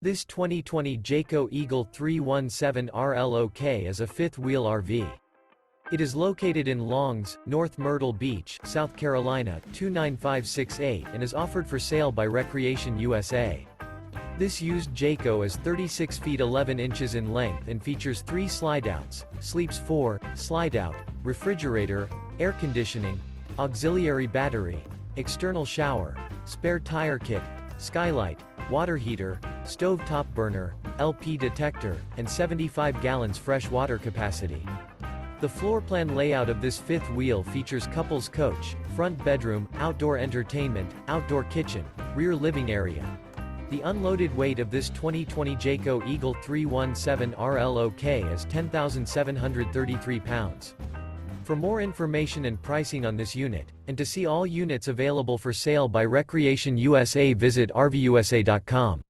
This 2020 Jayco Eagle 317 RLOK is a fifth-wheel RV. It is located in Longs, North Myrtle Beach, South Carolina 29568 and is offered for sale by Recreation USA. This used Jayco is 36 feet 11 inches in length and features 3 slideouts, sleeps 4, slide-out, refrigerator, air conditioning, auxiliary battery, external shower, spare tire kit, skylight, water heater, stove top burner, LP detector, and 75 gallons fresh water capacity. The floor plan layout of this fifth wheel features couples coach, front bedroom, outdoor entertainment, outdoor kitchen, rear living area. The unloaded weight of this 2020 Jayco Eagle 317 RLOK is 10,733 pounds. For more information and pricing on this unit, and to see all units available for sale by Recreation USA, visit RVUSA.com.